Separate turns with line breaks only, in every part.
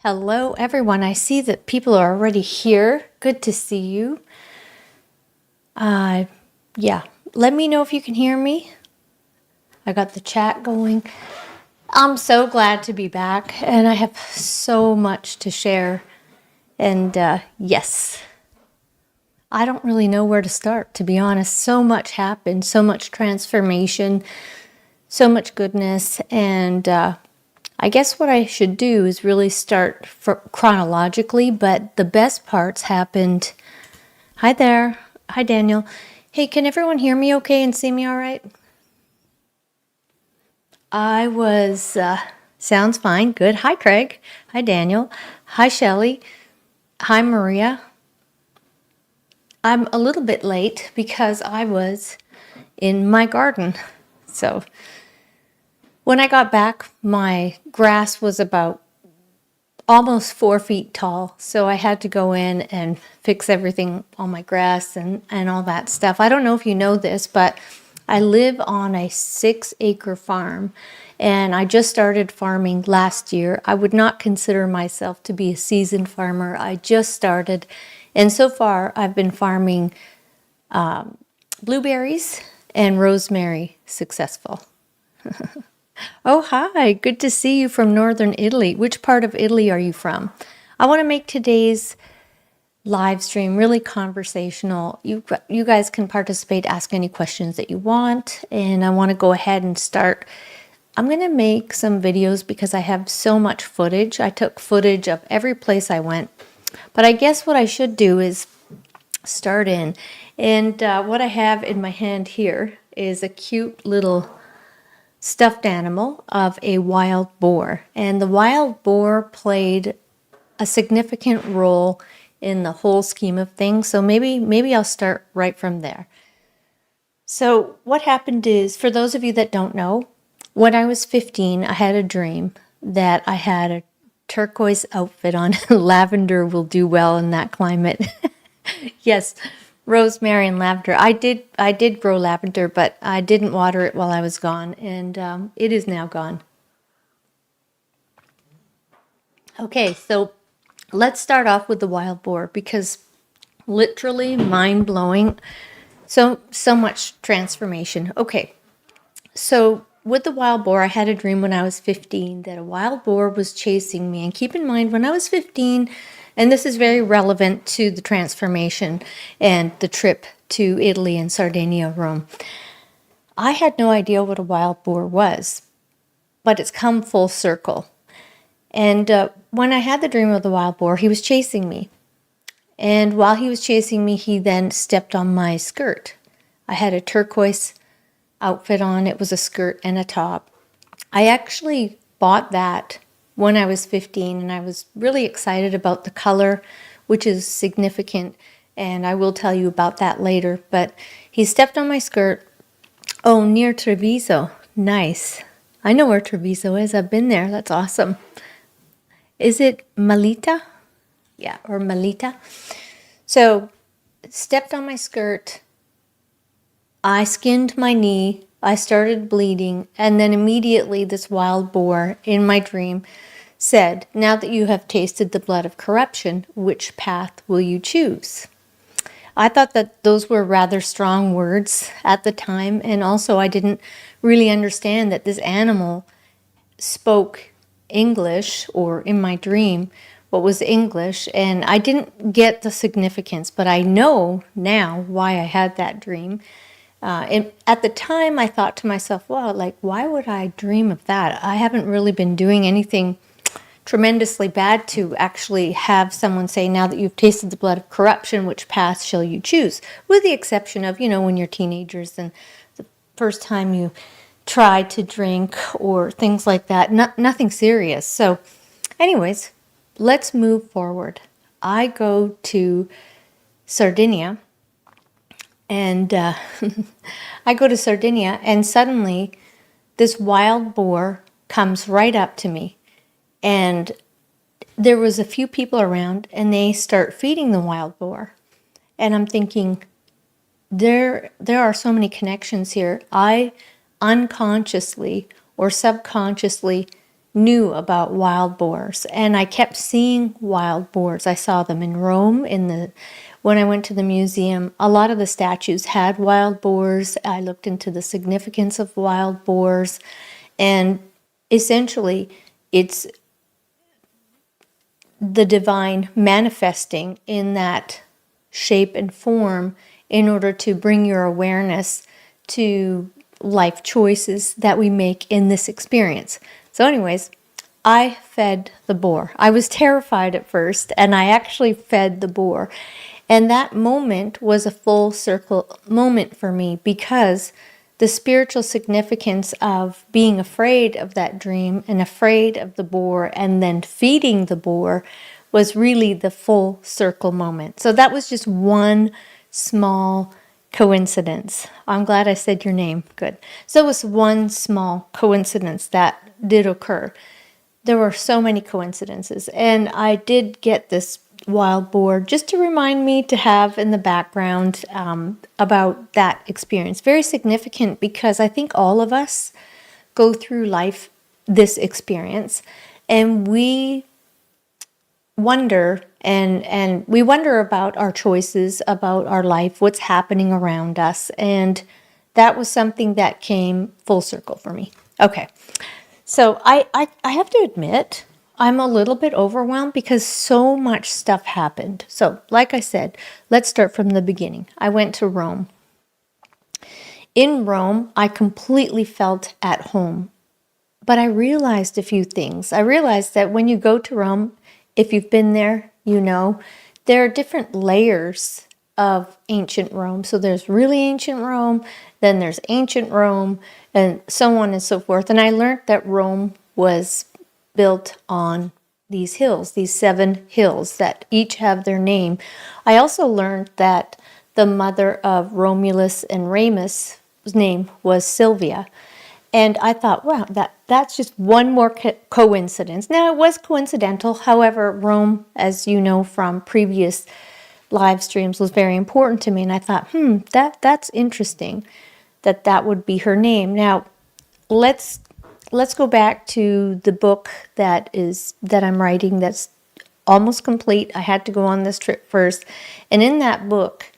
Hello, everyone. I see that people are already here. Good to see you. Yeah, let me know if you can hear me. I got the chat going. I'm so glad to be back, and I have so much to share. And yes, I don't really know where to start, to be honest. So much happened, so much transformation, so much goodness, and I guess what I should do is really start chronologically, but the best parts happened. Hi there. Hi, Daniel. Hey, can everyone hear me okay and see me all right? Sounds fine. Good. Hi, Craig. Hi, Daniel. Hi, Shelley. Hi, Maria. I'm a little bit late because I was in my garden. So when I got back, my grass was about almost 4 feet tall. So I had to go in and fix everything on my grass and all that stuff. I don't know if you know this, but I live on a 6-acre farm and I just started farming last year. I would not consider myself to be a seasoned farmer. I just started. And so far I've been farming blueberries and rosemary successful. Oh, hi. Good to see you from northern Italy. Which part of Italy are you from? I want to make today's live stream really conversational. You guys can participate, ask any questions that you want, and I want to go ahead and start. I'm going to make some videos because I have so much footage. I took footage of every place I went, but I guess what I should do is start in. And what I have in my hand here is a cute little stuffed animal of a wild boar. And the wild boar played a significant role in the whole scheme of things. So maybe I'll start right from there. So what happened is, for those of you that don't know, when I was 15, I had a dream that I had a turquoise outfit on. Lavender will do well in that climate. Yes, rosemary and lavender. I did grow lavender, but I didn't water it while I was gone, and it is now gone. Okay, so let's start off with the wild boar because literally mind-blowing. So much transformation. Okay, so with the wild boar, I had a dream when I was 15 that a wild boar was chasing me. And keep in mind, when I was 15, and this is very relevant to the transformation and the trip to Italy and Sardinia, Rome, I had no idea what a wild boar was, but it's come full circle. And when I had the dream of the wild boar, he was chasing me. And while he was chasing me, he then stepped on my skirt. I had a turquoise outfit on. It was a skirt and a top. I actually bought that when I was 15, and I was really excited about the color, which is significant, and I will tell you about that later. But he stepped on my skirt. Oh, near Treviso. Nice. I know where Treviso is. I've been there. That's awesome. Is it Melita? Yeah, or Melita. So, stepped on my skirt. I skinned my knee. I started bleeding. And then immediately this wild boar in my dream said, "Now that you have tasted the blood of corruption, which path will you choose?" I thought that those were rather strong words at the time. And also I didn't really understand that this animal spoke English, or in my dream, what was English. And I didn't get the significance, but I know now why I had that dream. And at the time, I thought to myself, well, like, why would I dream of that? I haven't really been doing anything tremendously bad to actually have someone say, "Now that you've tasted the blood of corruption, which path shall you choose?" With the exception of, when you're teenagers and the first time you try to drink or things like that. Nothing serious. So anyways, let's move forward. I go to Sardinia. And I go to Sardinia, and suddenly this wild boar comes right up to me. And there was a few people around, and they start feeding the wild boar. And I'm thinking, there are so many connections here. I unconsciously or subconsciously knew about wild boars, and I kept seeing wild boars. I saw them in Rome when I went to the museum. A lot of the statues had wild boars. I looked into the significance of wild boars, and essentially it's the divine manifesting in that shape and form in order to bring your awareness to life choices that we make in this experience. So anyways, I fed the boar. I was terrified at first, and I actually fed the boar. And that moment was a full circle moment for me, because the spiritual significance of being afraid of that dream and afraid of the boar and then feeding the boar was really the full circle moment. So that was just one small coincidence. I'm glad I said your name. Good. So it was one small coincidence that did occur. There were so many coincidences, and I did get this wild boar just to remind me to have in the background about that experience. Very significant, because I think all of us go through life this experience, and we wonder and we wonder about our choices, about our life, what's happening around us, and that was something that came full circle for me. Okay. So I have to admit, I'm a little bit overwhelmed because so much stuff happened. So like I said, let's start from the beginning. I went to Rome. In Rome, I completely felt at home. But I realized a few things. I realized that when you go to Rome, if you've been there, you know, there are different layers of ancient Rome. So there's really ancient Rome, then there's ancient Rome, and so on and so forth. And I learned that Rome was built on these hills, these 7 hills that each have their name. I also learned that the mother of Romulus and Remus' name was Sylvia. And I thought, wow, that's just one more coincidence. Now, it was coincidental. However, Rome, as you know from previous live streams, was very important to me. And I thought, that's interesting that would be her name. Now, let's go back to the book that I'm writing that's almost complete. I had to go on this trip first. And in that book,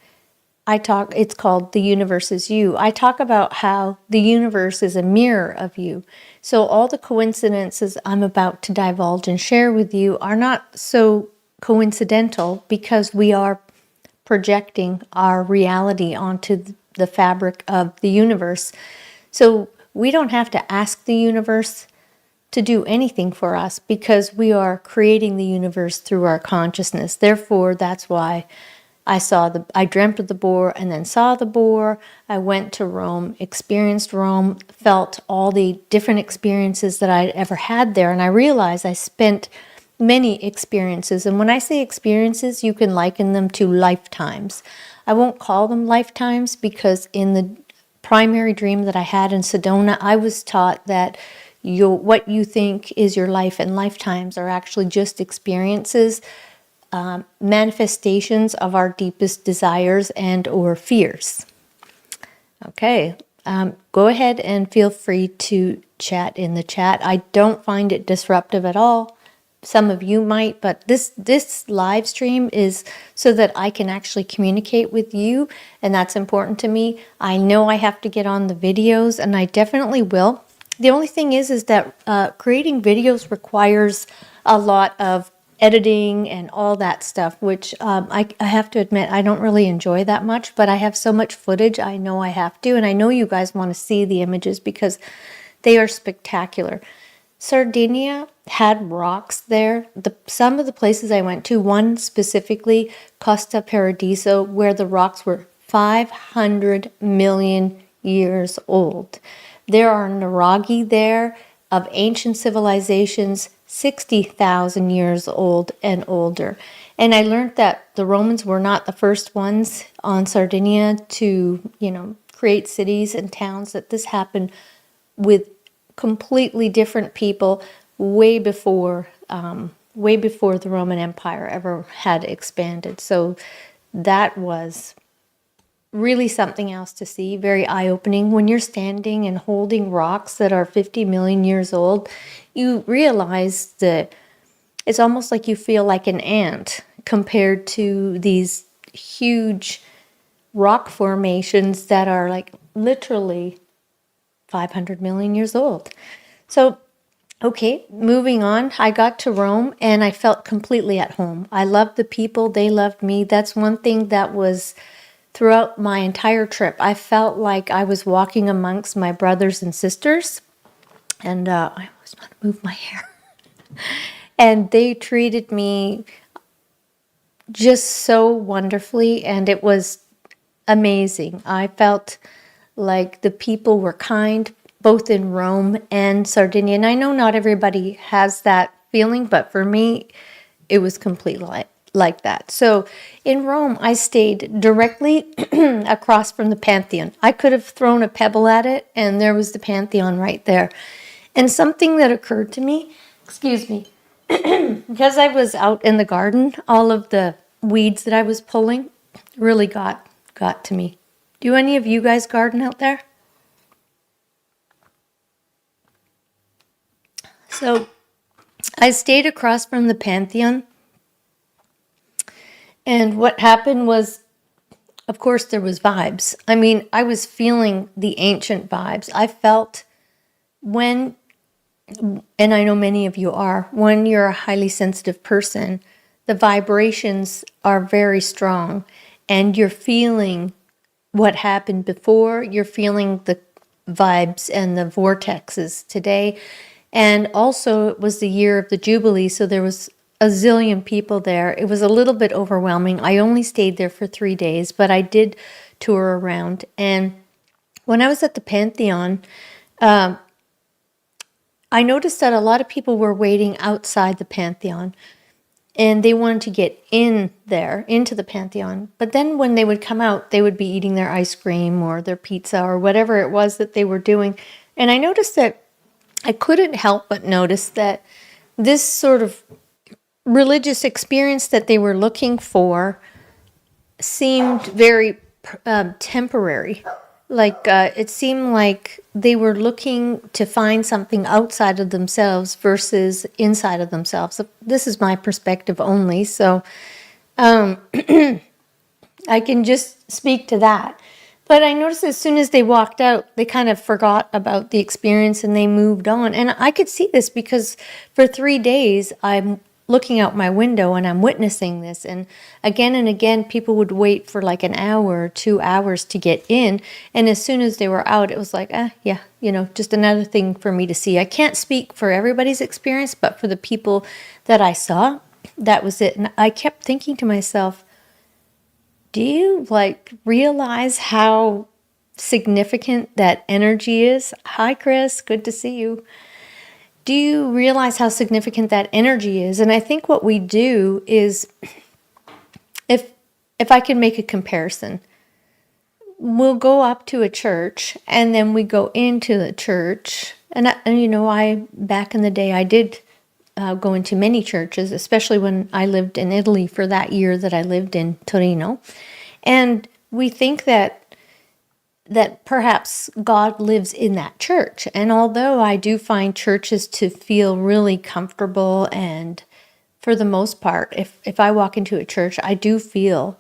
it's called The Universe is You. I talk about how the universe is a mirror of you. So all the coincidences I'm about to divulge and share with you are not so coincidental, because we are projecting our reality onto the fabric of the universe. So we don't have to ask the universe to do anything for us, because we are creating the universe through our consciousness. Therefore, that's why I dreamt of the boar and then saw the boar. I went to Rome, experienced Rome, felt all the different experiences that I'd ever had there. And I realized I spent many experiences. And when I say experiences, you can liken them to lifetimes. I won't call them lifetimes, because in the primary dream that I had in Sedona, I was taught that what you think is your life and lifetimes are actually just experiences, manifestations of our deepest desires and or fears. Okay, go ahead and feel free to chat in the chat. I don't find it disruptive at all. Some of you might, but this live stream is so that I can actually communicate with you, and that's important to me. I know I have to get on the videos, and I definitely will. The only thing is that creating videos requires a lot of editing and all that stuff, which I have to admit I don't really enjoy that much, but I have so much footage I know I have to, and I know you guys want to see the images because they are spectacular. Sardinia had rocks there. Some of the places I went to, one specifically, Costa Paradiso, where the rocks were 500 million years old. There are nuraghi there of ancient civilizations 60,000 years old and older. And I learned that the Romans were not the first ones on Sardinia to, create cities and towns, that this happened with completely different people way before the Roman Empire ever had expanded. So that was really something else to see, very eye-opening. When you're standing and holding rocks that are 50 million years old, you realize that it's almost like you feel like an ant compared to these huge rock formations that are like literally 500 million years old. So, okay, moving on. I got to Rome and I felt completely at home. I loved the people, they loved me. That's one thing that was throughout my entire trip. I felt like I was walking amongst my brothers and sisters. And I always want to move my hair. And they treated me just so wonderfully, and it was amazing. I felt like the people were kind, both in Rome and Sardinia. And I know not everybody has that feeling, but for me, it was completely like that. So in Rome, I stayed directly across from the Pantheon. I could have thrown a pebble at it, and there was the Pantheon right there. And something that occurred to me, excuse me, because I was out in the garden, all of the weeds that I was pulling really got to me. Do any of you guys garden out there? So I stayed across from the Pantheon. And what happened was, of course, there was vibes. I mean, I was feeling the ancient vibes. I felt when, and I know many of you are, when you're a highly sensitive person, the vibrations are very strong and you're feeling what happened before, you're feeling the vibes and the vortexes today. And also it was the year of the Jubilee, so there was a zillion people there. It was a little bit overwhelming. I only stayed there for 3 days, but I did tour around. And when I was at the Pantheon, I noticed that a lot of people were waiting outside the Pantheon and they wanted to get in there, into the Pantheon. But then when they would come out, they would be eating their ice cream or their pizza or whatever it was that they were doing. And I noticed that I couldn't help but notice that this sort of religious experience that they were looking for seemed very temporary. Like it seemed like they were looking to find something outside of themselves versus inside of themselves. This is my perspective only, so I can just speak to that. But I noticed as soon as they walked out, they kind of forgot about the experience and they moved on. And I could see this because for 3 days, I'm looking out my window and I'm witnessing this. And again, people would wait for like an hour or 2 hours to get in. And as soon as they were out, it was like, yeah, just another thing for me to see. I can't speak for everybody's experience, but for the people that I saw, that was it. And I kept thinking to myself, do you realize how significant that energy is? Hi, Chris. Good to see you. Do you realize how significant that energy is? And I think what we do is, if I can make a comparison, we'll go up to a church and then we go into the church. And I back in the day, I did go into many churches, especially when I lived in Italy for that year that I lived in Torino. And we think that perhaps God lives in that church. And although I do find churches to feel really comfortable, and for the most part, if I walk into a church, I do feel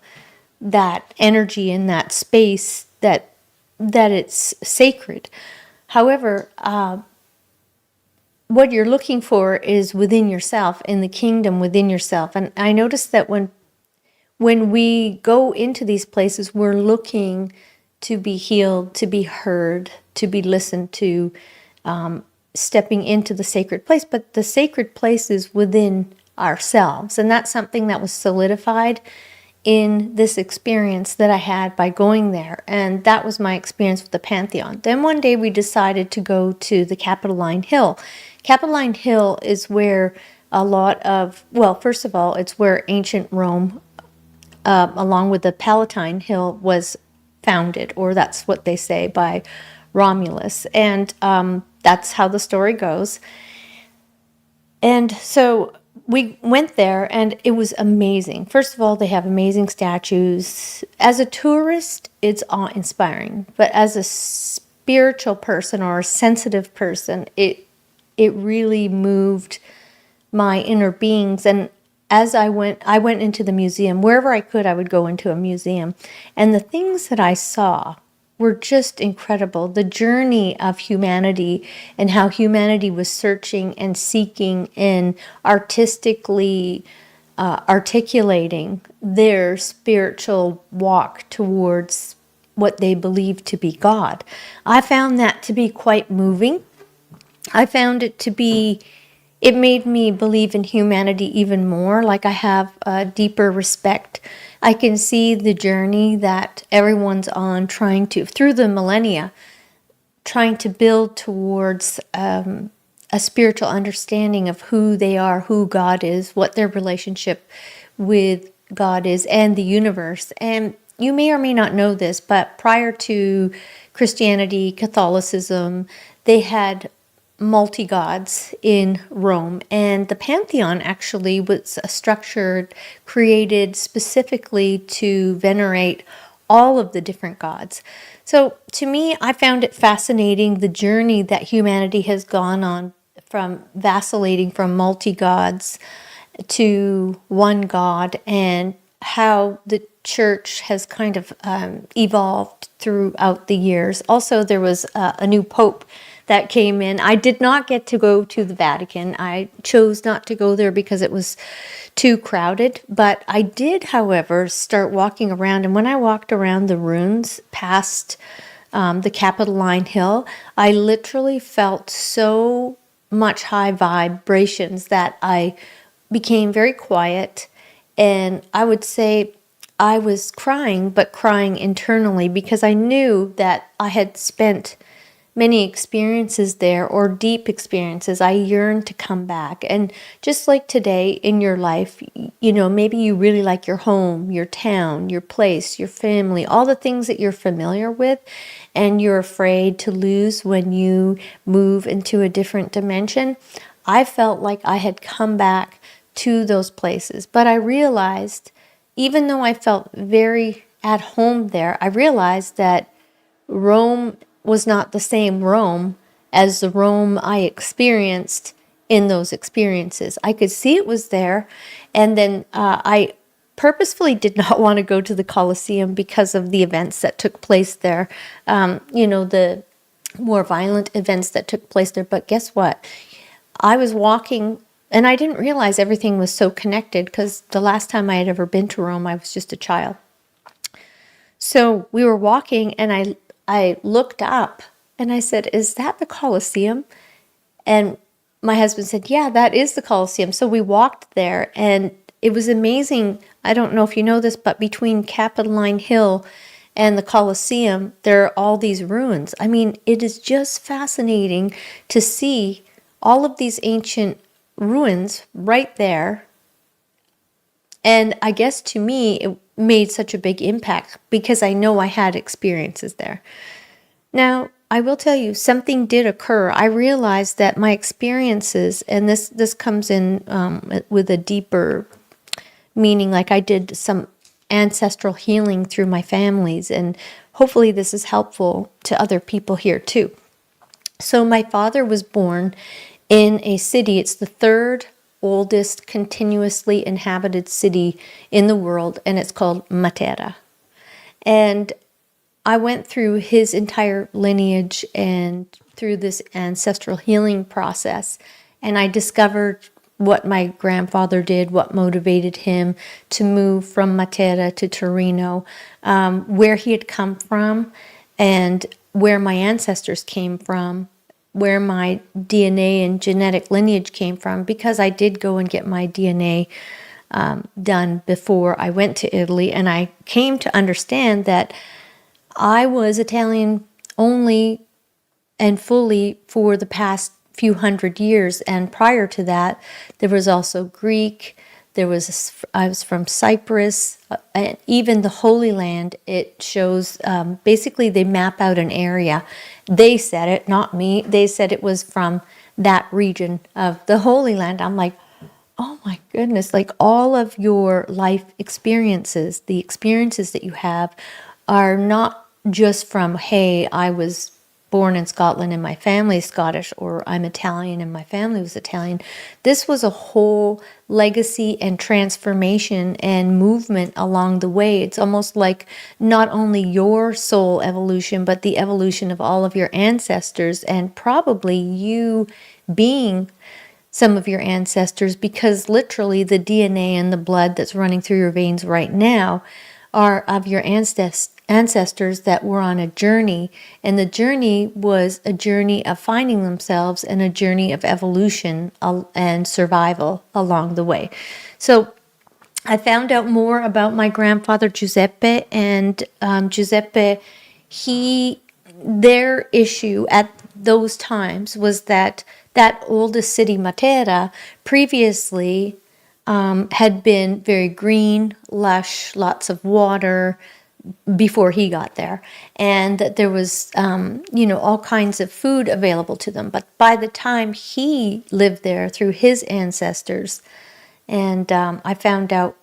that energy in that space, that it's sacred. However, what you're looking for is within yourself, in the kingdom within yourself. And I noticed that when we go into these places, we're looking to be healed, to be heard, to be listened to, stepping into the sacred place. But the sacred place is within ourselves. And that's something that was solidified in this experience that I had by going there. And that was my experience with the Pantheon. Then one day we decided to go to the Capitoline Hill. Capitoline Hill is where a lot of, first of all, it's where ancient Rome, along with the Palatine Hill, was founded, or that's what they say, by Romulus. And that's how the story goes. And so we went there and it was amazing. First of all, they have amazing statues. As a tourist, it's awe-inspiring, but as a spiritual person or a sensitive person, it really moved my inner beings. And as I went into the museum. Wherever I could, I would go into a museum. And the things that I saw were just incredible. The journey of humanity and how humanity was searching and seeking and artistically articulating their spiritual walk towards what they believed to be God. I found that to be quite moving. I found it to be, it made me believe in humanity even more. Like I have a deeper respect. I can see the journey that everyone's on trying to, through the millennia, trying to build towards a spiritual understanding of who they are, who God is, what their relationship with God is, and the universe. And you may or may not know this, but prior to Christianity, Catholicism, they had multi-gods in Rome, and the pantheon actually was a structure created specifically to venerate all of the different gods. So to me, I found it fascinating the journey that humanity has gone on from vacillating from multi-gods to one God, and how the church has kind of evolved throughout the years. Also, there was a new pope that came in. I did not get to go to the Vatican. I chose not to go there because it was too crowded. But I did, however, start walking around. And when I walked around the ruins past the Capitoline Hill, I literally felt so much high vibrations that I became very quiet. And I would say I was crying, but crying internally, because I knew that I had spent many experiences there, or deep experiences. I yearned to come back. And just like today in your life, you know, maybe you really like your home, your town, your place, your family, all the things that you're familiar with, and you're afraid to lose when you move into a different dimension. I felt like I had come back to those places. But I realized, even though I felt very at home there, I realized that Rome was not the same Rome as the Rome I experienced in those experiences. I could see it was there, and then I purposefully did not want to go to the Colosseum because of the events that took place there, the more violent events that took place there. But guess what? I was walking, and I didn't realize everything was so connected, because the last time I had ever been to Rome, I was just a child. So we were walking, and I looked up and I said, "Is that the Colosseum?" And my husband said, "Yeah, that is the Colosseum." So we walked there, and it was amazing. I don't know if you know this, but between Capitoline Hill and the Colosseum, there are all these ruins. I mean, it is just fascinating to see all of these ancient ruins right there. And I guess to me, it made such a big impact because I know I had experiences there. Now, I will tell you, something did occur. I realized that my experiences, and this comes in with a deeper meaning, like I did some ancestral healing through my families, and hopefully this is helpful to other people here too. So my father was born in a city. It's the third oldest continuously inhabited city in the world, and it's called Matera. And I went through his entire lineage and through this ancestral healing process, and I discovered what my grandfather did, what motivated him to move from Matera to Torino, where he had come from, and where my ancestors came from, where my DNA and genetic lineage came from, because I did go and get my DNA done before I went to Italy, and I came to understand that I was Italian only and fully for the past few hundred years, and prior to that, there was also Greek. I was from Cyprus, and even the Holy Land. It shows basically they map out an area. They said it, not me. They said it was from that region of the Holy Land. I'm like, oh my goodness, like all of your life experiences, the experiences that you have are not just from, hey, I was born in Scotland and my family is Scottish, or I'm Italian and my family was Italian. This was a whole legacy and transformation and movement along the way. It's almost like not only your soul evolution, but the evolution of all of your ancestors, and probably you being some of your ancestors, because literally the DNA and the blood that's running through your veins right now are of your ancestors that were on a journey. And the journey was a journey of finding themselves and a journey of evolution and survival along the way. So I found out more about my grandfather Giuseppe, and Giuseppe, their issue at those times was that that oldest city, Matera, previously had been very green, lush, lots of water before he got there, and that there was, all kinds of food available to them. But by the time he lived there through his ancestors, and I found out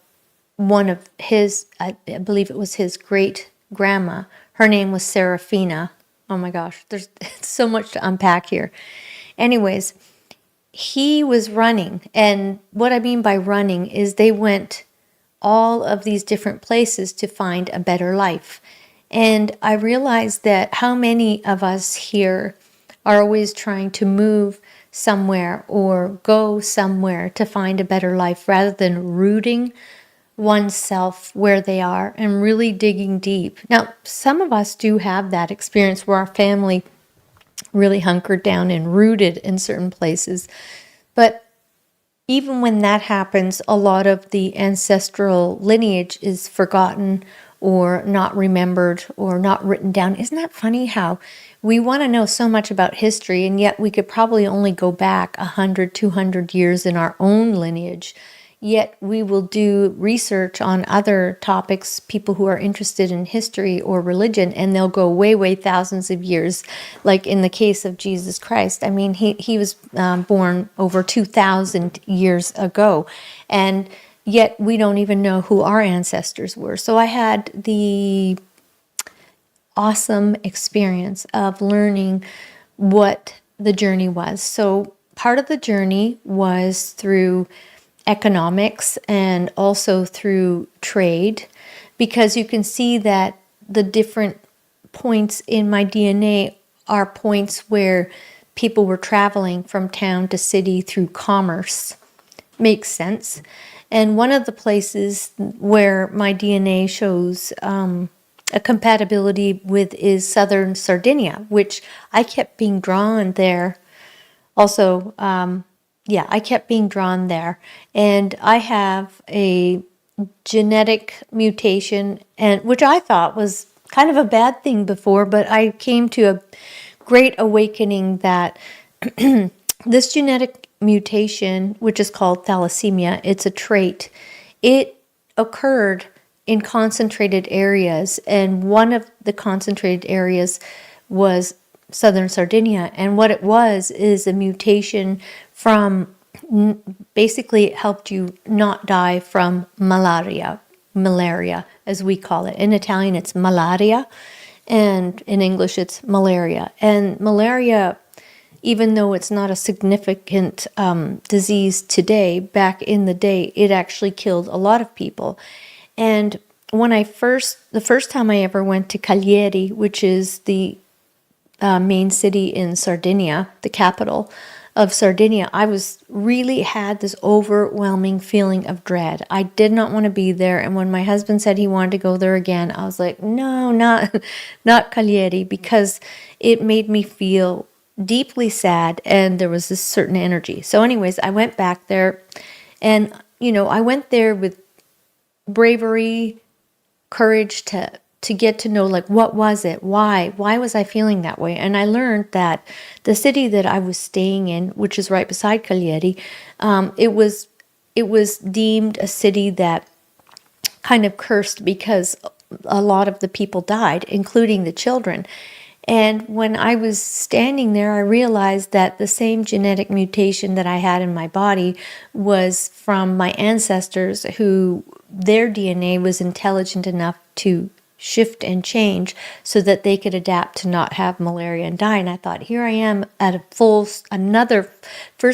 one of his, I believe it was his great grandma, her name was Serafina. Oh my gosh, there's so much to unpack here. Anyways, he was running. And what I mean by running is they went all of these different places to find a better life. And I realized that how many of us here are always trying to move somewhere or go somewhere to find a better life rather than rooting oneself where they are and really digging deep. Now, some of us do have that experience where our family really hunkered down and rooted in certain places. But even when that happens, a lot of the ancestral lineage is forgotten or not remembered or not written down. Isn't that funny how we want to know so much about history, and yet we could probably only go back 100, 200 years in our own lineage. Yet we will do research on other topics, people who are interested in history or religion, and they'll go way, way thousands of years. Like in the case of Jesus Christ, I mean, he was born over 2,000 years ago, and yet we don't even know who our ancestors were. So I had the awesome experience of learning what the journey was. So part of the journey was through economics and also through trade, because you can see that the different points in my DNA are points where people were traveling from town to city through commerce. Makes sense. And one of the places where my DNA shows a compatibility with is southern Sardinia, which I kept being drawn there. Also, I kept being drawn there. And I have a genetic mutation, and which I thought was kind of a bad thing before, but I came to a great awakening that this genetic mutation, which is called thalassemia, it's a trait. It occurred in concentrated areas, and one of the concentrated areas was southern Sardinia. And what it was is a mutation from, basically it helped you not die from malaria as we call it. In Italian it's malaria, and in English it's malaria. And malaria, even though it's not a significant disease today, back in the day it actually killed a lot of people. And when the first time I ever went to Cagliari, which is the main city in Sardinia, the capital of Sardinia, I had this overwhelming feeling of dread. I did not want to be there. And when my husband said he wanted to go there again, I was like, no, not Cagliari, because it made me feel deeply sad and there was this certain energy. So anyways, I went back there, and I went there with bravery, courage to get to know, like, what was it? Why was I feeling that way? And I learned that the city that I was staying in, which is right beside Cagliari, it was deemed a city that kind of cursed because a lot of the people died, including the children. And when I was standing there, I realized that the same genetic mutation that I had in my body was from my ancestors, who their DNA was intelligent enough to shift and change so that they could adapt to not have malaria and die. And I thought, here I am at first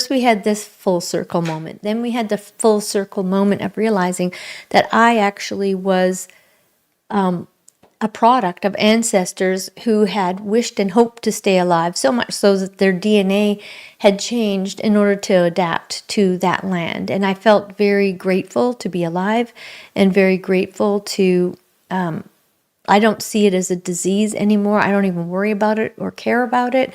we had this full circle moment. Then we had the full circle moment of realizing that I actually was a product of ancestors who had wished and hoped to stay alive, so much so that their DNA had changed in order to adapt to that land. And I felt very grateful to be alive and very grateful to, I don't see it as a disease anymore. I don't even worry about it or care about it.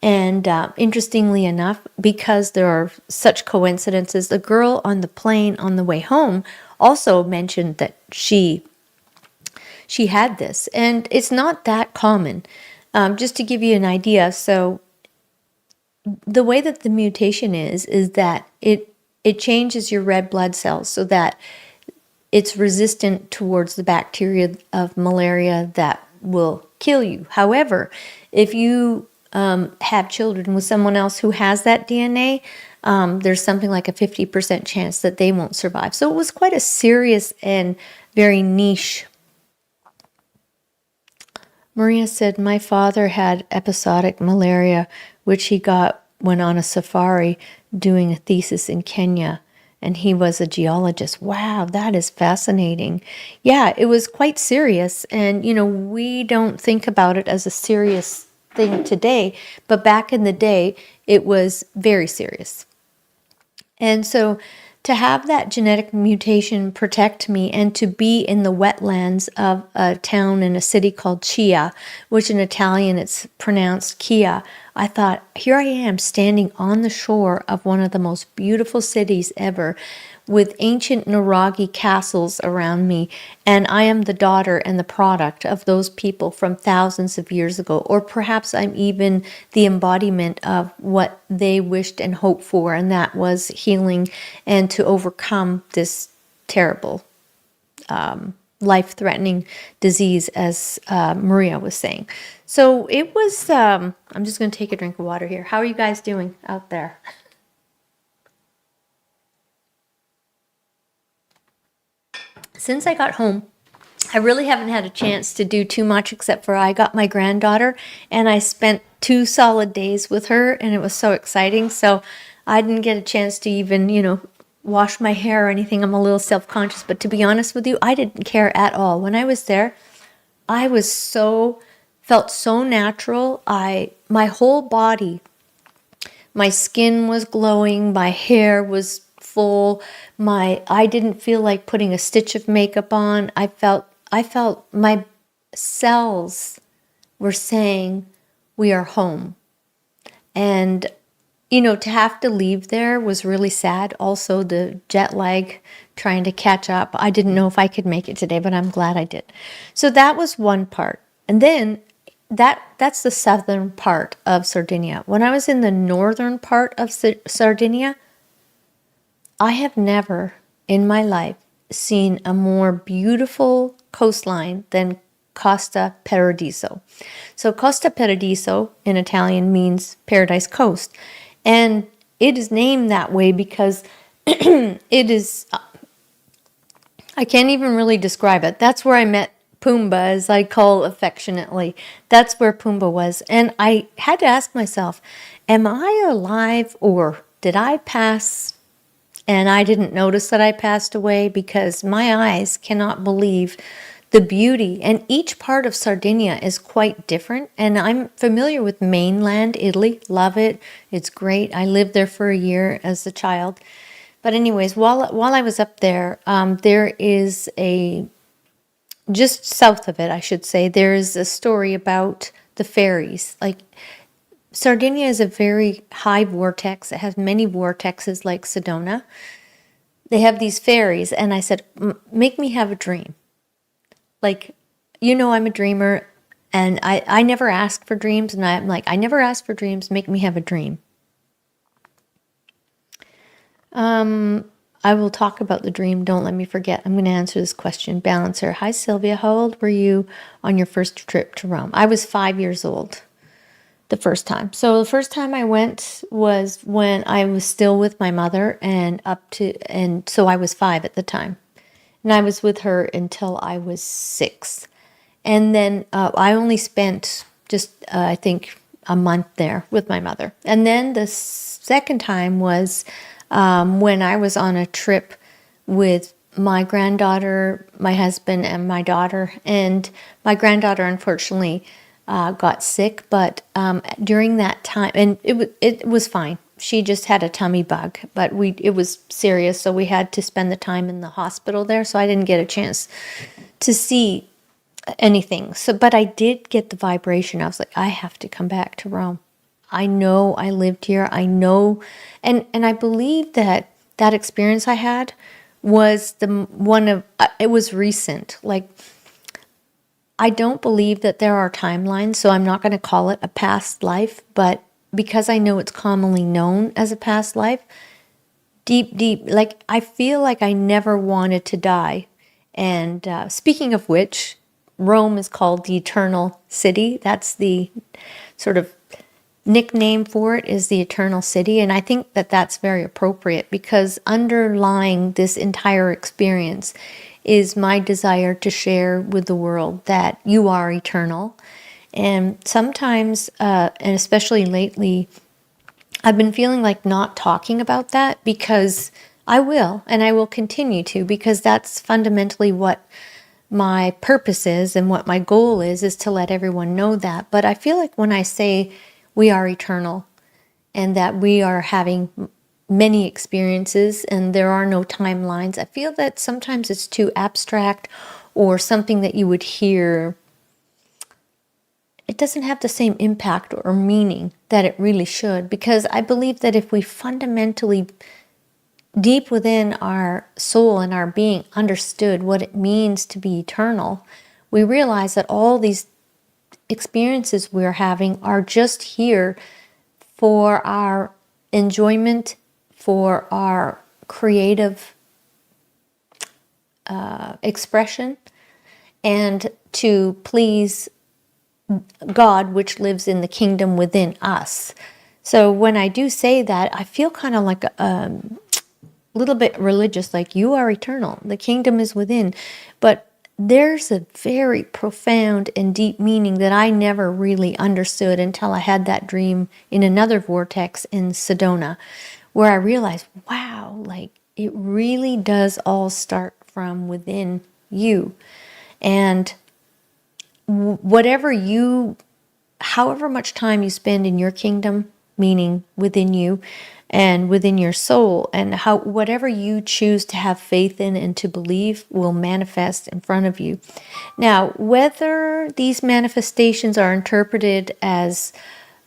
And interestingly enough, because there are such coincidences, the girl on the plane on the way home also mentioned that she had this, and it's not that common. Just to give you an idea, so the way that the mutation is that it changes your red blood cells so that it's resistant towards the bacteria of malaria that will kill you. However, if you have children with someone else who has that DNA, there's something like a 50% chance that they won't survive. So it was quite a serious and very niche. Maria said, my father had episodic malaria, which he got when on a safari doing a thesis in Kenya, and he was a geologist. Wow, that is fascinating. Yeah, it was quite serious, and we don't think about it as a serious thing today, but back in the day, it was very serious. And so to have that genetic mutation protect me and to be in the wetlands of a town in a city called Chia, which in Italian it's pronounced Kia, I thought, here I am standing on the shore of one of the most beautiful cities ever, with ancient Nuragi castles around me, and I am the daughter and the product of those people from thousands of years ago, or perhaps I'm even the embodiment of what they wished and hoped for, and that was healing and to overcome this terrible, life-threatening disease, as Maria was saying. So it was, I'm just going to take a drink of water here. How are you guys doing out there? Since I got home, I really haven't had a chance to do too much, except for I got my granddaughter and I spent 2 solid days with her, and it was so exciting. So I didn't get a chance to even, wash my hair or anything. I'm a little self-conscious, but to be honest with you, I didn't care at all. When I was there, I felt so natural. My whole body, my skin was glowing, my hair was full, I didn't feel like putting a stitch of makeup on. I felt my cells were saying, we are home. And to have to leave there was really sad. Also, the jet lag, trying to catch up. I didn't know if I could make it today, but I'm glad I did. So that was one part. And then that's the southern part of Sardinia. When I was in the northern part of Sardinia, I have never in my life seen a more beautiful coastline than Costa Paradiso. So Costa Paradiso in Italian means paradise coast. And it is named that way because it is, I can't even really describe it. That's where I met Pumbaa, as I call affectionately. That's where Pumbaa was. And I had to ask myself, am I alive, or did I pass and I didn't notice that I passed away? Because my eyes cannot believe the beauty. And each part of Sardinia is quite different. And I'm familiar with mainland Italy. Love it. It's great. I lived there for a year as a child. But anyways, while I was up there, there is just south of it, I should say, there is a story about the ferries. Like, Sardinia is a very high vortex. It has many vortexes like Sedona. They have these ferries, and I said, make me have a dream. Like, I'm a dreamer, and I never ask for dreams, and I'm like, I never ask for dreams, make me have a dream. I will talk about the dream. Don't let me forget. I'm going to answer this question. Balancer. Hi, Sylvia. How old were you on your first trip to Rome? I was 5 years old the first time. So the first time I went was when I was still with my mother, and so I was 5 at the time. And I was with her until I was 6. And then I only spent just, I think, a month there with my mother. And then the second time was when I was on a trip with my granddaughter, my husband, and my daughter. And my granddaughter, unfortunately, got sick. But during that time, and it was fine. She just had a tummy bug, but it was serious, so we had to spend the time in the hospital there. So I didn't get a chance to see anything. So, but I did get the vibration. I was like, I have to come back to Rome. I know I lived here. I know, and I believe that that experience I had was it was recent. Like, I don't believe that there are timelines, so I'm not going to call it a past life, but because I know it's commonly known as a past life, deep, like I feel like I never wanted to die. And speaking of which, Rome is called the Eternal City. That's the sort of nickname for it, is the Eternal City. And I think that that's very appropriate because underlying this entire experience is my desire to share with the world that you are eternal. And sometimes, and especially lately, I've been feeling like not talking about that because I will, and I will continue to, because that's fundamentally what my purpose is and what my goal is to let everyone know that. But I feel like when I say we are eternal and that we are having many experiences and there are no timelines, I feel that sometimes it's too abstract or something that you would hear. It doesn't have the same impact or meaning that it really should, because I believe that if we fundamentally, deep within our soul and our being, understood what it means to be eternal, we realize that all these experiences we're having are just here for our enjoyment, for our creative expression, and to please God, which lives in the kingdom within us. So when I do say that, I feel kind of like a little bit religious, like you are eternal, the kingdom is within. But there's a very profound and deep meaning that I never really understood until I had that dream in another vortex in Sedona, where I realized, wow, like it really does all start from within you. And however much time you spend in your kingdom, meaning within you and within your soul, and whatever you choose to have faith in and to believe will manifest in front of you. Now, whether these manifestations are interpreted as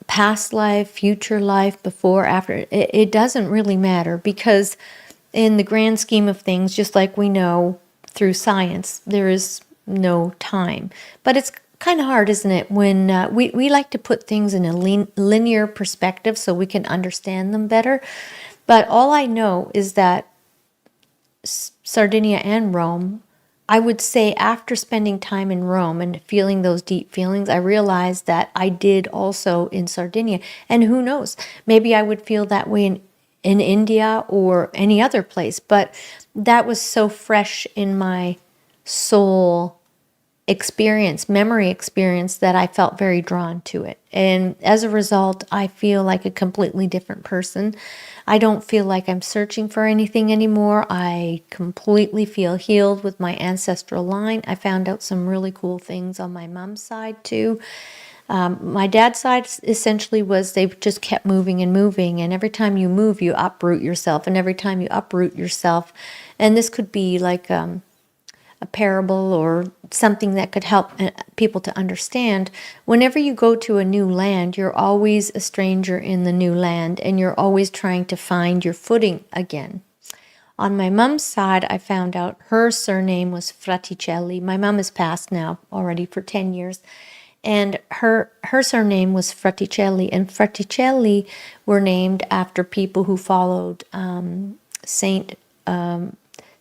past life, future life, before, after, it doesn't really matter, because in the grand scheme of things, just like we know through science, there is no time. But it's kind of hard, isn't it, when we like to put things in a linear perspective so we can understand them better. But all I know is that Sardinia and Rome, I would say after spending time in Rome and feeling those deep feelings, I realized that I did also in Sardinia. And who knows, maybe I would feel that way in India or any other place. But that was so fresh in my soul memory experience, that I felt very drawn to it. And as a result, I feel like a completely different person. I don't feel like I'm searching for anything anymore. I completely feel healed with my ancestral line. I found out some really cool things on my mom's side too. My dad's side essentially was they just kept moving and moving, and every time you move, you uproot yourself, and every time you uproot yourself, and this could be like a parable or something that could help people to understand. Whenever you go to a new land, you're always a stranger in the new land, and you're always trying to find your footing again. On my mom's side, I found out her surname was Fraticelli. My mom has passed now already for 10 years. And her surname was Fraticelli. And Fraticelli were named after people who followed Saint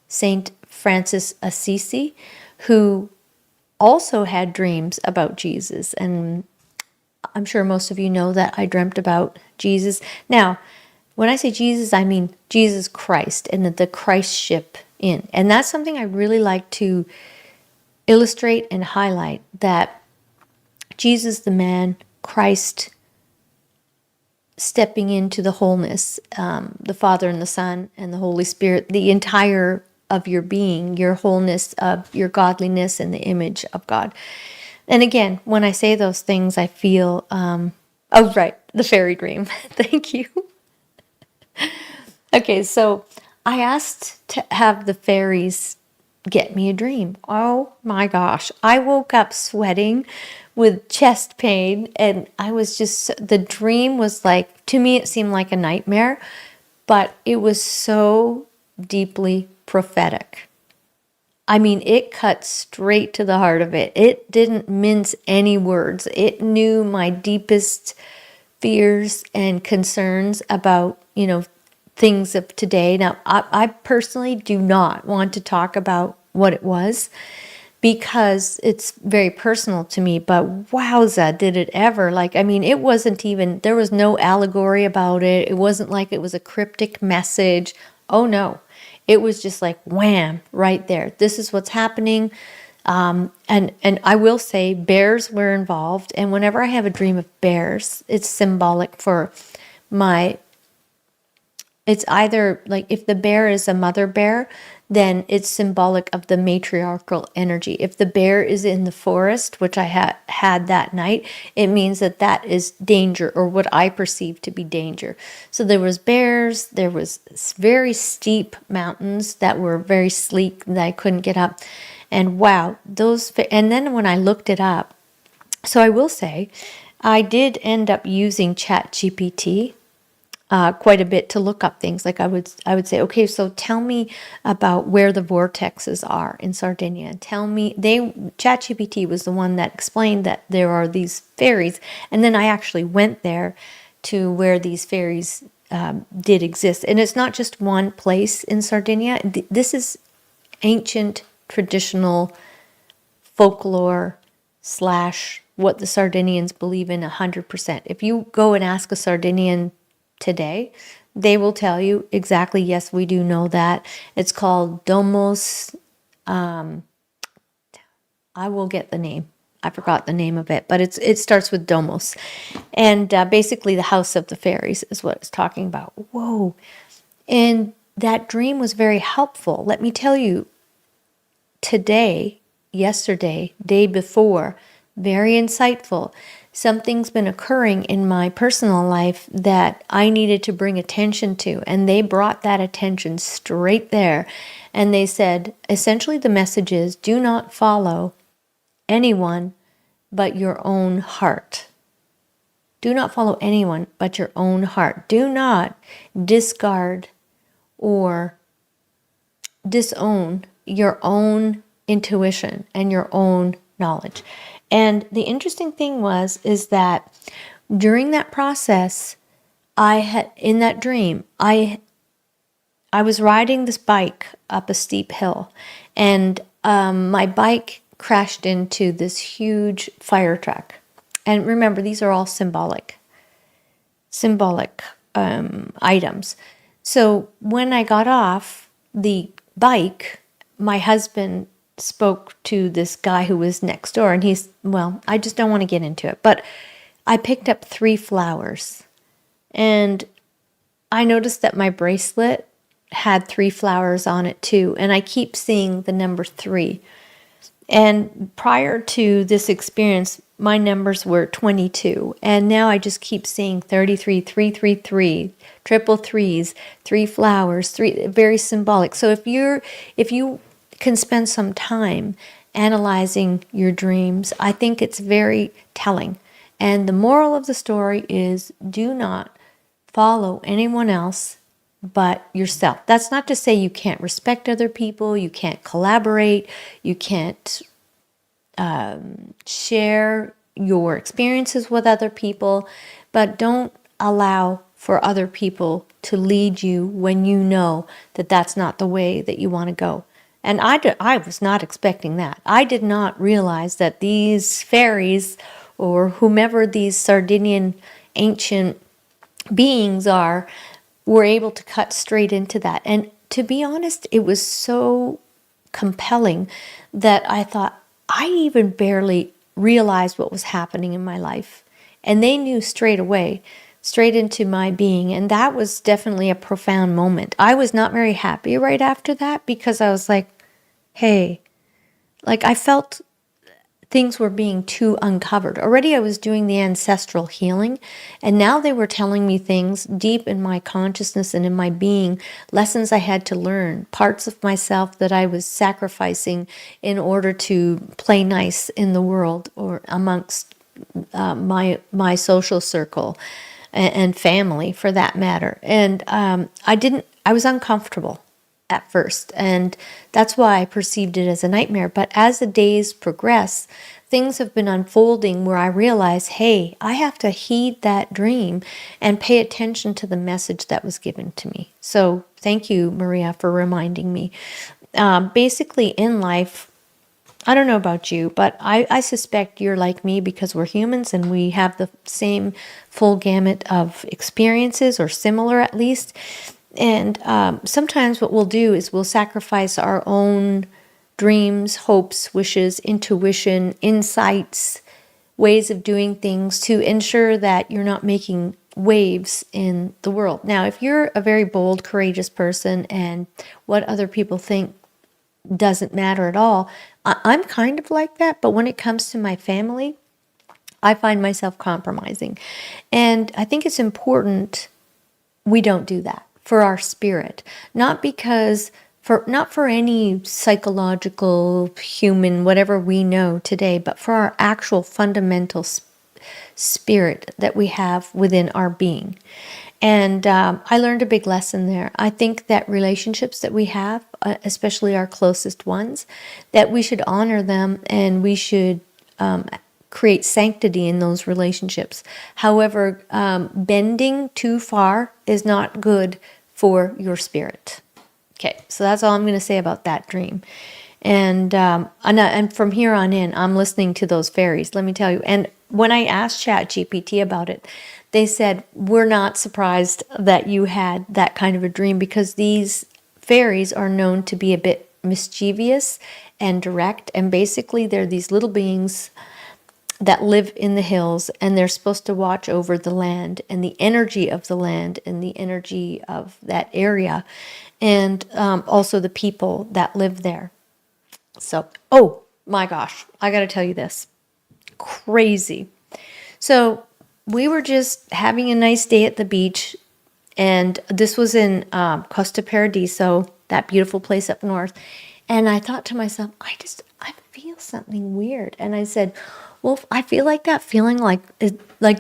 Saint Francis Assisi, who also had dreams about Jesus. And I'm sure most of you know that I dreamt about Jesus. Now, when I say Jesus, I mean Jesus Christ and the Christ ship in. And that's something I really like to illustrate and highlight, that Jesus, the man, Christ stepping into the wholeness, the Father and the Son and the Holy Spirit, the entire of your being, your wholeness of your godliness and the image of God. And again, when I say those things, I feel, oh, right, the fairy dream. Thank you. Okay, so I asked to have the fairies get me a dream. Oh my gosh. I woke up sweating with chest pain, and I was just, the dream was like, to me, it seemed like a nightmare, but it was so deeply prophetic. I mean, it cut straight to the heart of it. It didn't mince any words. It knew my deepest fears and concerns about, things of today. Now, I personally do not want to talk about what it was because it's very personal to me, but wowza, did it ever. It wasn't even, there was no allegory about it. It wasn't like it was a cryptic message. Oh no. It was just like wham, right there. This is what's happening. And I will say bears were involved. And whenever I have a dream of bears, it's symbolic for it's either like if the bear is a mother bear, then it's symbolic of the matriarchal energy. If the bear is in the forest, which I had that night, it means that is danger, or what I perceive to be danger. So there was bears, there was very steep mountains that were very sleek that I couldn't get up. And wow, and then when I looked it up, so I will say, I did end up using ChatGPT quite a bit to look up things. Like I would say, okay, so tell me about where the vortexes are in Sardinia. Tell me, ChatGPT was the one that explained that there are these fairies, and then I actually went there to where these fairies did exist. And it's not just one place in Sardinia. This is ancient, traditional folklore / what the Sardinians believe in 100%. If you go and ask a Sardinian today, they will tell you exactly, yes, we do know that. It's called Domos. I will get the name. I forgot the name of it, but it starts with Domos. And basically the house of the fairies is what it's talking about. Whoa. And that dream was very helpful. Let me tell you, today, yesterday, day before, very insightful. Something's been occurring in my personal life that I needed to bring attention to, and they brought that attention straight there. And they said, essentially the message is, do not follow anyone but your own heart. Do not follow anyone but your own heart. Do not discard or disown your own intuition and your own knowledge. And the interesting thing is that during that process, in that dream, I was riding this bike up a steep hill, and my bike crashed into this huge fire truck. And remember, these are all symbolic items. So when I got off the bike, my husband spoke to this guy who was next door, and I just don't want to get into it, but I picked up 3 flowers, and I noticed that my bracelet had 3 flowers on it too, and I keep seeing the number 3. And prior to this experience, my numbers were 22, and now I just keep seeing 33, 333, triple threes, 3 flowers, 3, very symbolic. So if you can spend some time analyzing your dreams, I think it's very telling. And the moral of the story is, do not follow anyone else but yourself. That's not to say you can't respect other people, you can't collaborate, you can't share your experiences with other people, but don't allow for other people to lead you when you know that that's not the way that you want to go. And I was not expecting that. I did not realize that these fairies or whomever these Sardinian ancient beings are were able to cut straight into that. And to be honest, it was so compelling that I thought I even barely realized what was happening in my life. And they knew straight away, straight into my being. And that was definitely a profound moment. I was not very happy right after that because I was like, hey, like I felt things were being too uncovered. Already I was doing the ancestral healing, and now they were telling me things deep in my consciousness and in my being, lessons I had to learn, parts of myself that I was sacrificing in order to play nice in the world or amongst my social circle and family for that matter. And I was uncomfortable at first, and that's why I perceived it as a nightmare. But as the days progress, things have been unfolding where I realize, hey, I have to heed that dream and pay attention to the message that was given to me. So thank you, Maria, for reminding me. Basically, in life, I don't know about you, but I suspect you're like me because we're humans and we have the same full gamut of experiences, or similar at least. And sometimes what we'll do is we'll sacrifice our own dreams, hopes, wishes, intuition, insights, ways of doing things to ensure that you're not making waves in the world. Now, if you're a very bold, courageous person and what other people think doesn't matter at all, I'm kind of like that. But when it comes to my family, I find myself compromising. And I think it's important we don't do that for our spirit, not for any psychological, human, whatever we know today, but for our actual fundamental spirit that we have within our being. And I learned a big lesson there. I think that relationships that we have, especially our closest ones, that we should honor them and we should create sanctity in those relationships. However, bending too far is not good for your spirit. Okay, so that's all I'm going to say about that dream. And from here on in, I'm listening to those fairies, let me tell you. And when I asked ChatGPT about it, they said, we're not surprised that you had that kind of a dream because these fairies are known to be a bit mischievous and direct. And basically, they're these little beings that live in the hills, and they're supposed to watch over the land and the energy of the land and the energy of that area, and also the people that live there. So, oh my gosh, I got to tell you this. Crazy. So we were just having a nice day at the beach, and this was in Costa Paradiso, that beautiful place up north. And I thought to myself, I feel something weird. And I said, well, I feel like that feeling like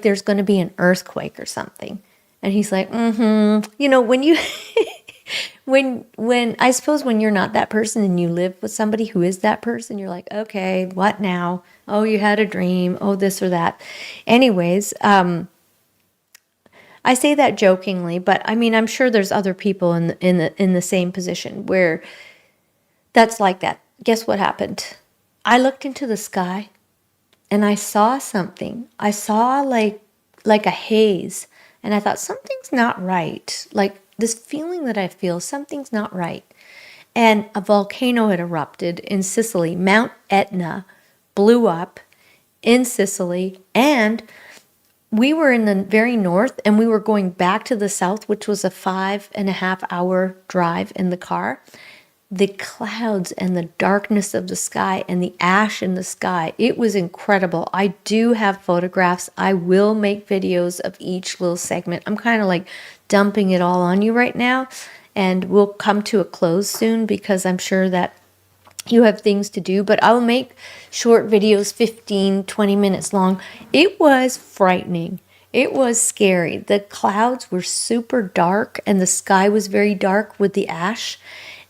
there's going to be an earthquake or something. And he's like, You know, when you, when I suppose when you're not that person and you live with somebody who is that person, you're like, okay, what now? Oh, you had a dream. Oh, this or that. Anyways, I say that jokingly, but I mean, I'm sure there's other people in the same position where that's like that. Guess what happened? I looked into the sky and I saw something. I saw like a haze, and I thought something's not right. Like this feeling that I feel, something's not right. And a volcano had erupted in Sicily. Mount Etna blew up in Sicily, and we were in the very north and we were going back to the south, which was a 5.5 hour drive in the car. The clouds and the darkness of the sky and the ash in the sky, it was incredible. I do have photographs. I will make videos of each little segment. I'm kind of like dumping it all on you right now, and we'll come to a close soon because I'm sure that you have things to do, but I'll make short videos, 15, 20 minutes long. It was frightening. It was scary. The clouds were super dark and the sky was very dark with the ash.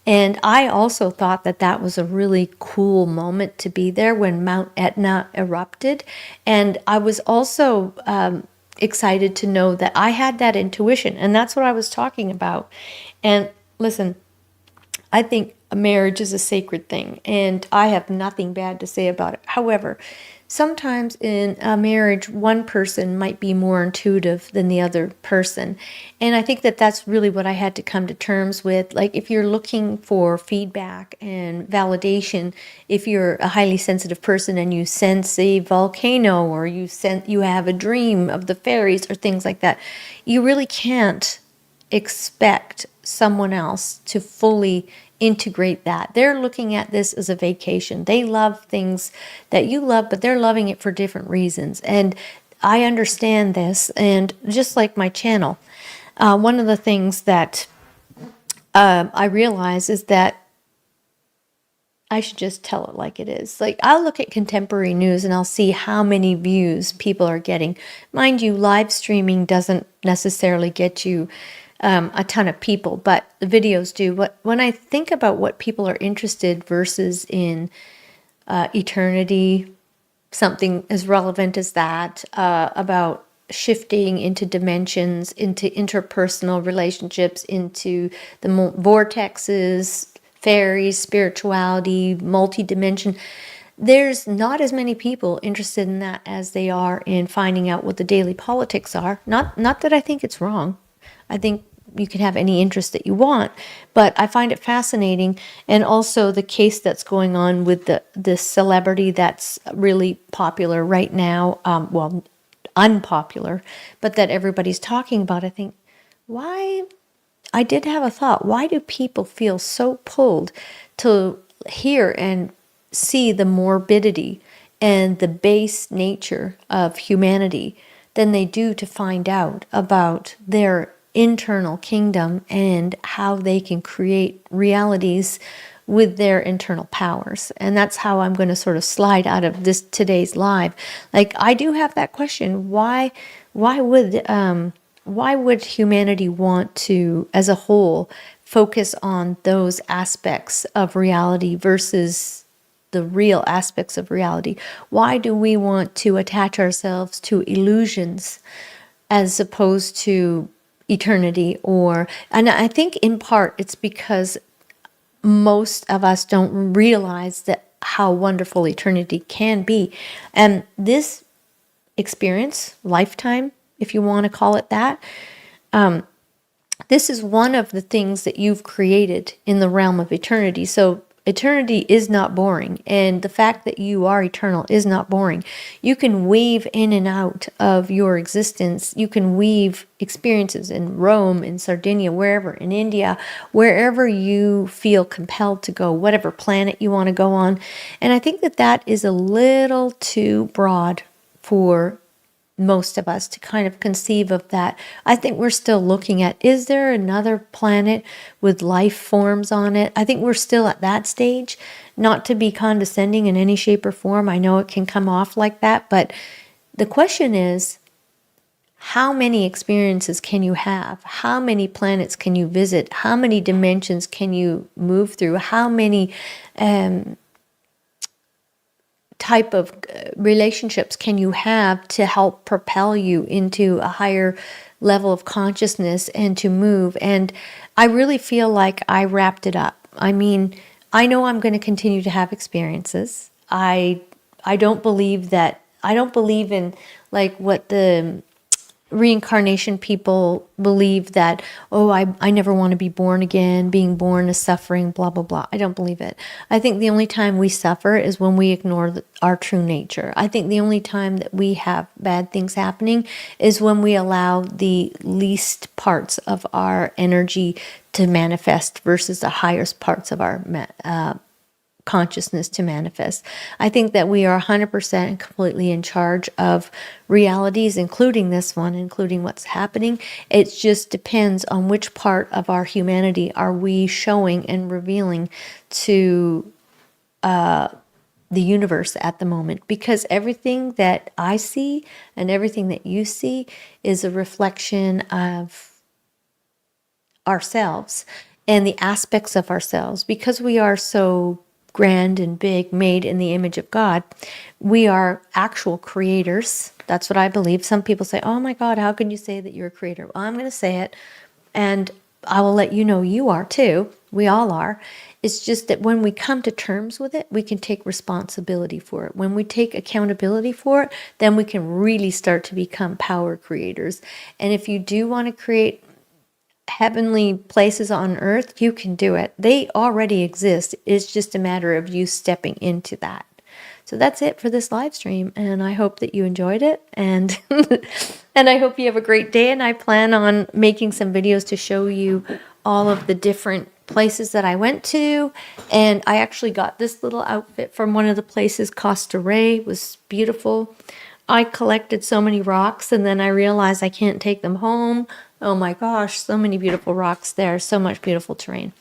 And I also thought that that was a really cool moment to be there when Mount Etna erupted. And I was also excited to know that I had that intuition, and that's what I was talking about. And listen, I think a marriage is a sacred thing, and I have nothing bad to say about it. However, sometimes in a marriage, one person might be more intuitive than the other person. And I think that that's really what I had to come to terms with. Like, if you're looking for feedback and validation, if you're a highly sensitive person and you sense a volcano, or you have a dream of the fairies or things like that, you really can't expect someone else to fully integrate that. They're looking at this as a vacation. They love things that you love, but they're loving it for different reasons. And I understand this. And just like my channel, one of the things that I realize is that I should just tell it like it is. Like, I'll look at contemporary news and I'll see how many views people are getting. Mind you, live streaming doesn't necessarily get you a ton of people, but the videos do. When I think about what people are interested versus in eternity, something as relevant as that, about shifting into dimensions, into interpersonal relationships, into the vortexes, fairies, spirituality, multi-dimension. There's not as many people interested in that as they are in finding out what the daily politics are. Not that I think it's wrong. I think you can have any interest that you want, but I find it fascinating. And also the case that's going on with the celebrity that's really popular right now, well, unpopular, but that everybody's talking about. I think, why? I did have a thought. Why do people feel so pulled to hear and see the morbidity and the base nature of humanity than they do to find out about their internal kingdom and how they can create realities with their internal powers? And that's how I'm going to sort of slide out of this today's live. Like, I do have that question. Why would humanity want to, as a whole, focus on those aspects of reality versus the real aspects of reality? Why do we want to attach ourselves to illusions as opposed to eternity? And I think in part it's because most of us don't realize that how wonderful eternity can be. And this experience, lifetime, if you want to call it that, this is one of the things that you've created in the realm of eternity. So eternity is not boring, and the fact that you are eternal is not boring. You can weave in and out of your existence. You can weave experiences in Rome, in Sardinia, wherever, in India, wherever you feel compelled to go, whatever planet you want to go on. And I think that that is a little too broad for most of us to kind of conceive of that. I think we're still looking at, is there another planet with life forms on it? I think we're still at that stage, not to be condescending in any shape or form. I know it can come off like that, but the question is, how many experiences can you have? How many planets can you visit? How many dimensions can you move through? How many type of relationships can you have to help propel you into a higher level of consciousness and to move? And I really feel like I wrapped it up. I mean, I know I'm going to continue to have experiences. I don't believe in like what the reincarnation people believe, that, oh, I never want to be born again, being born is suffering, blah, blah, blah. I don't believe it. I think the only time we suffer is when we ignore our true nature. I think the only time that we have bad things happening is when we allow the least parts of our energy to manifest versus the highest parts of our consciousness to manifest. I think that we are 100% completely in charge of realities, including this one, including what's happening. It just depends on which part of our humanity are we showing and revealing to the universe at the moment. Because everything that I see and everything that you see is a reflection of ourselves and the aspects of ourselves. Because we are so grand and big, made in the image of God. We are actual creators. That's what I believe. Some people say, oh my God, how can you say that you're a creator? Well, I'm going to say it, and I will let you know you are too. We all are. It's just that when we come to terms with it, we can take responsibility for it. When we take accountability for it, then we can really start to become power creators. And if you do want to create heavenly places on earth, you can do it. They already exist. It's just a matter of you stepping into that. So that's it for this live stream, and I hope that you enjoyed it, and and I hope you have a great day. And I plan on making some videos to show you all of the different places that I went to. And I actually got this little outfit from one of the places. Costa Rey was beautiful. I collected so many rocks, and then I realized I can't take them home. Oh my gosh, so many beautiful rocks there, so much beautiful terrain.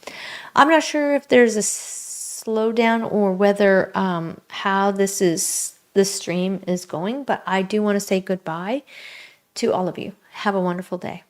I'm not sure if there's a slowdown or whether how this stream is going, but I do want to say goodbye to all of you. Have a wonderful day.